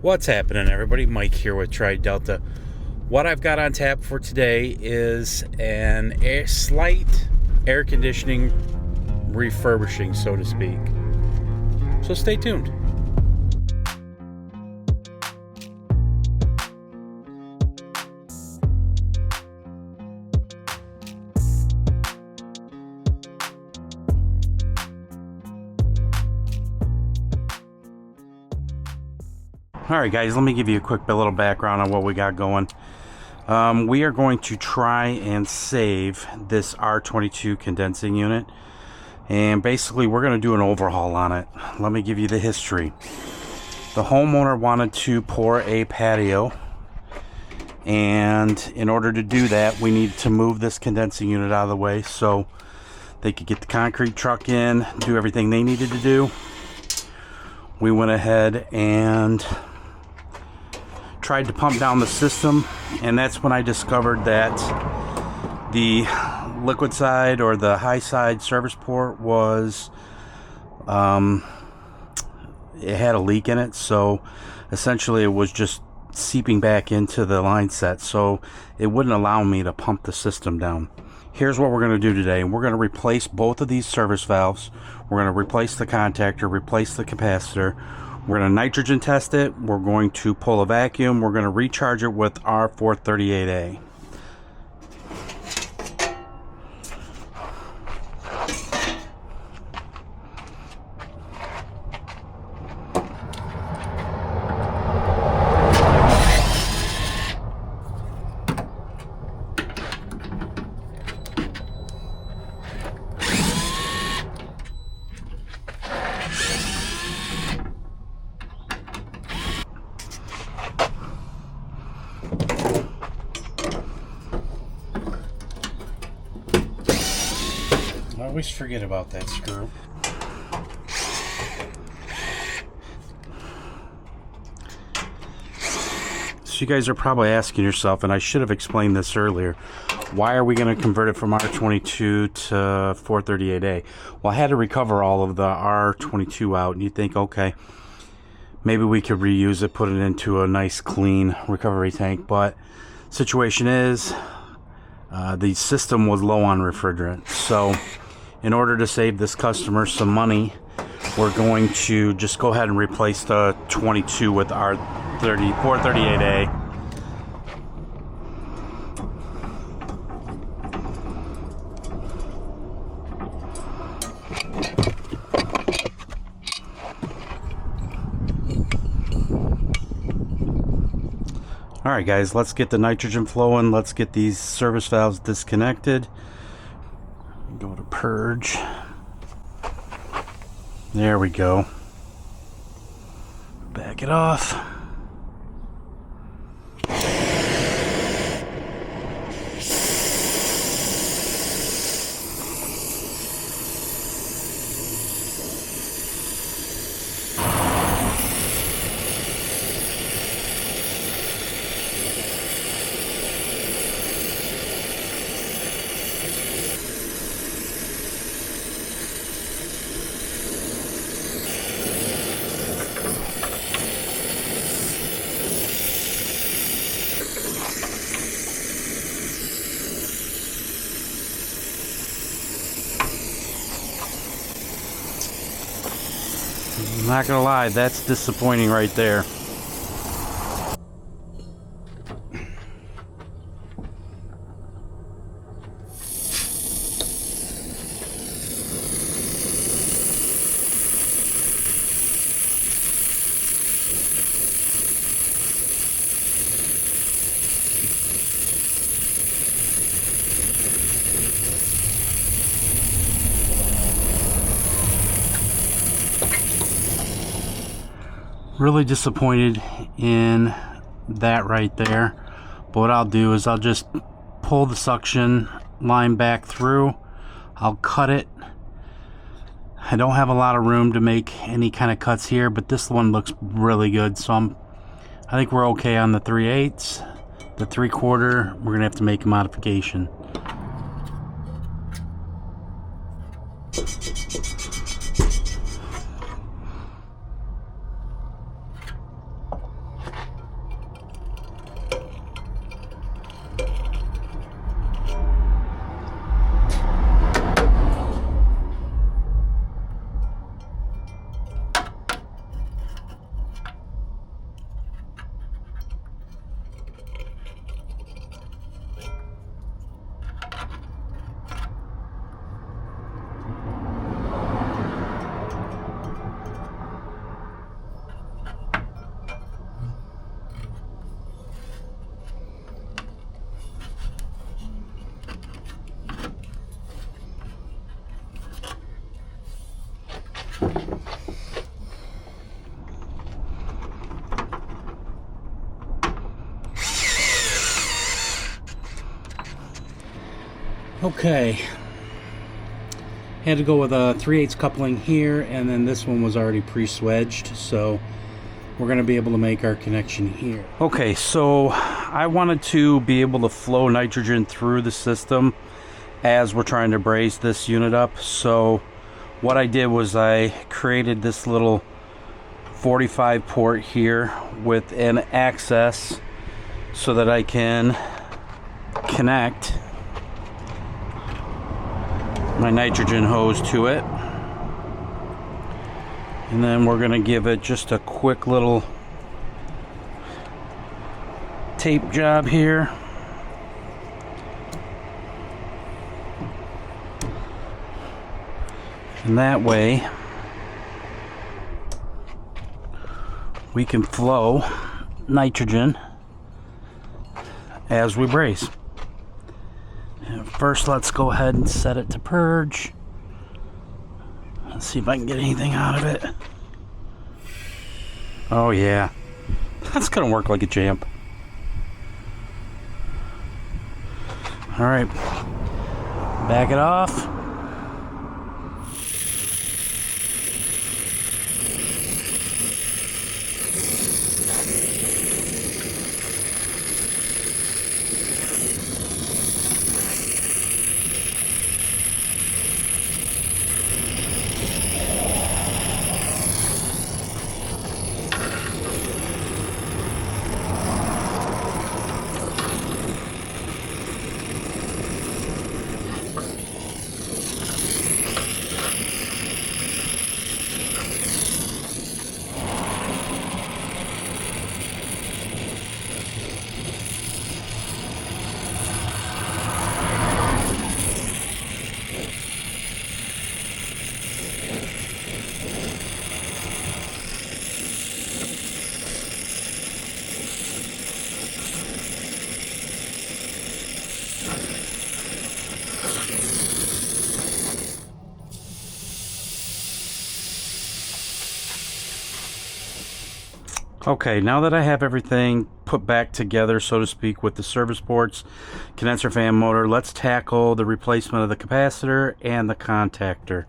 What's happening, everybody? Mike here with Tri Delta. What I've got on tap for today is slight air conditioning refurbishing, so to speak. So stay tuned. Alright guys, let me give you a quick little background on what we got going. We are going to try and save this R22 condensing unit, and basically we're going to do an overhaul on it. Let me give you the history. The homeowner wanted to pour a patio, and in order to do that we needed to move this condensing unit out of the way so they could get the concrete truck in, do everything they needed to do. We went ahead and tried to pump down the system, and that's when I discovered that the liquid side or the high side service port was it had a leak in it, so essentially it was just seeping back into the line set, so it wouldn't allow me to pump the system down. Here's what we're going to do today. We're going to replace both of these service valves. We're going to replace the contactor, replace the capacitor. We're going to nitrogen test it. We're going to pull a vacuum. We're going to recharge it with R438A. I always forget about that screw. So you guys are probably asking yourself, and I should have explained this earlier, why are we going to convert it from R22 to 438A? Well, I had to recover all of the R22 out, and you think, okay, maybe we could reuse it, put it into a nice clean recovery tank, but situation is the system was low on refrigerant. So in order to save this customer some money, we're going to just go ahead and replace the 22 with our 438A. Alright guys, let's get the nitrogen flowing. Let's get these service valves disconnected. Go to purge. There we go. Back it off. I'm not gonna lie, that's disappointing right there. Really disappointed in that right there, but what I'll do is I'll just pull the suction line back through. I'll cut it. I don't have a lot of room to make any kind of cuts here, but this one looks really good, so I think we're okay on the 3/8. The 3/4 we're gonna have to make a modification. Okay. Had to go with a 3/8 coupling here, and then this one was already pre-swedged, so we're going to be able to make our connection here. Okay, so I wanted to be able to flow nitrogen through the system as we're trying to braze this unit up. So what I did was I created this little 45 port here with an access so that I can connect my nitrogen hose to it, and then we're going to give it just a quick little tape job here. And that way we can flow nitrogen as we braze. First, let's go ahead and set it to purge. Let's see if I can get anything out of it. Oh yeah, that's gonna work like a champ. All right, back it off. Okay, now that I have everything put back together, so to speak, with the service ports, condenser fan motor, let's tackle the replacement of the capacitor and the contactor.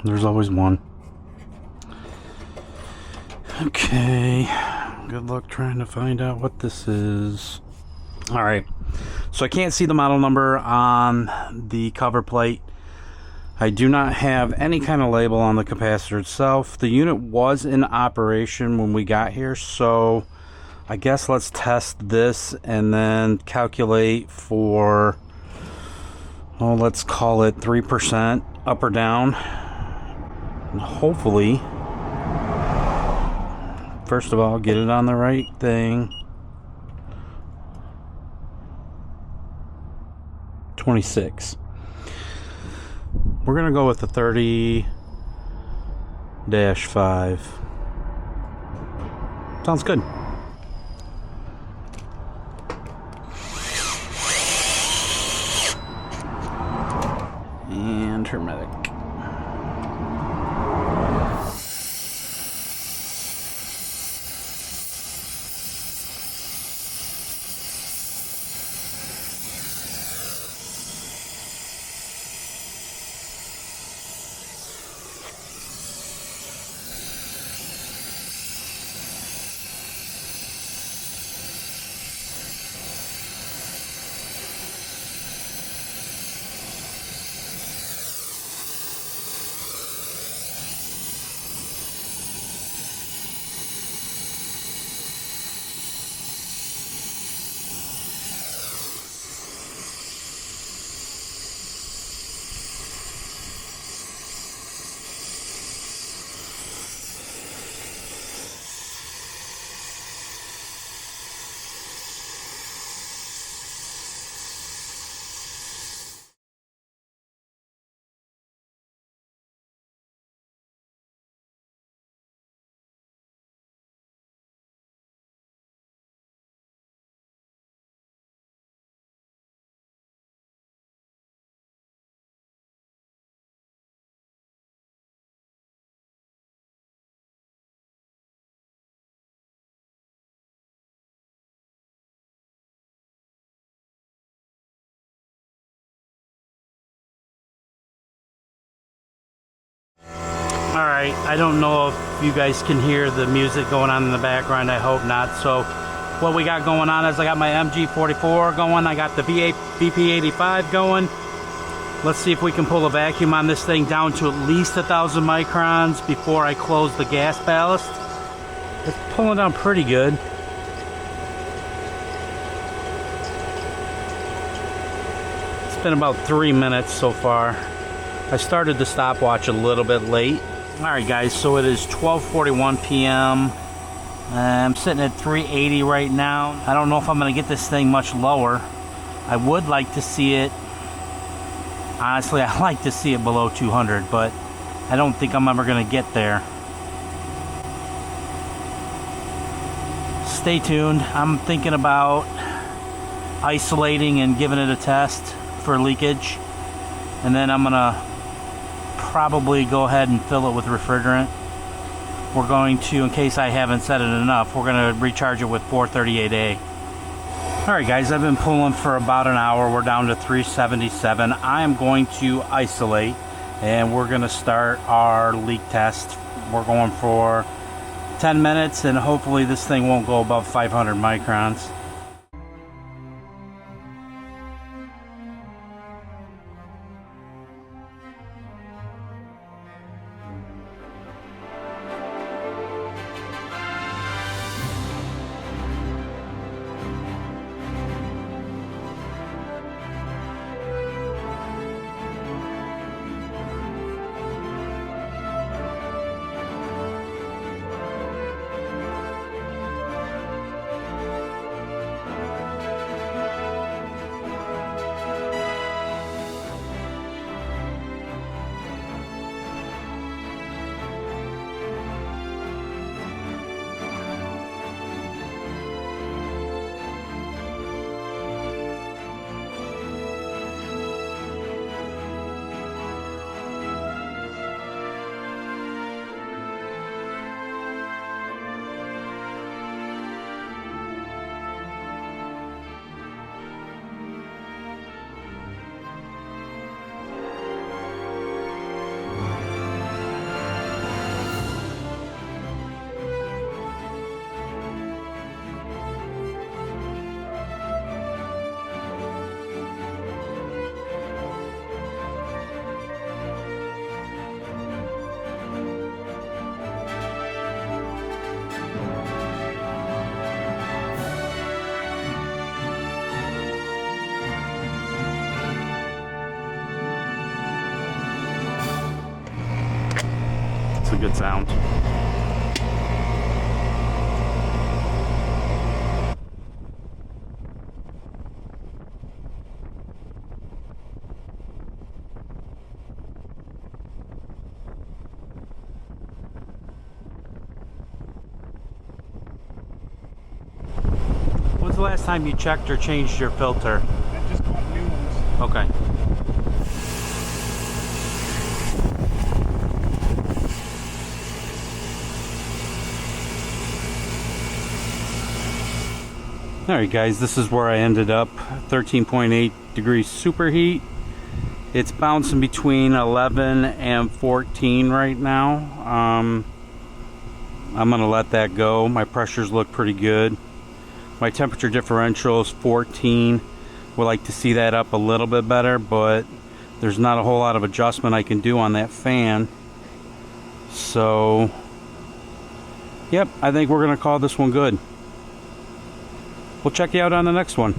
There's always one. Okay, good luck trying to find out what this is. Alright, so I can't see the model number on the cover plate. I do not have any kind of label on the capacitor itself. The unit was in operation when we got here, so I guess let's test this and then calculate for, well, let's call it 3% up or down. And hopefully, first of all, get it on the right thing. 26. We're gonna go with the 30-5. Sounds good. And hermetic. Alright, I don't know if you guys can hear the music going on in the background. I hope not. So what we got going on is I got my MG44 going. I got the VP85 going. Let's see if we can pull a vacuum on this thing down to at least 1,000 microns before I close the gas ballast. It's pulling down pretty good. It's been about 3 minutes so far. I started the stopwatch a little bit late. Alright guys, so it is 12:41 p.m. I'm sitting at 380 right now. I don't know if I'm going to get this thing much lower. I would like to see it, honestly, I like to see it below 200, but I don't think I'm ever going to get there. Stay tuned. I'm thinking about isolating and giving it a test for leakage, and then I'm going to probably go ahead and fill it with refrigerant. We're going to, in case I haven't said it enough, we're going to recharge it with 438A. Alright guys, I've been pulling for about an hour. We're down to 377. I am going to isolate and we're going to start our leak test. We're going for 10 minutes and hopefully this thing won't go above 500 microns. It's a good sound. When's the last time you checked or changed your filter? I just bought new ones. Okay. Alright guys, this is where I ended up. 13.8 degrees superheat. It's bouncing between 11 and 14 right now. I'm going to let that go. My pressures look pretty good. My temperature differential is 14. Would like to see that up a little bit better, but there's not a whole lot of adjustment I can do on that fan. So, yep, I think we're going to call this one good. We'll check you out on the next one.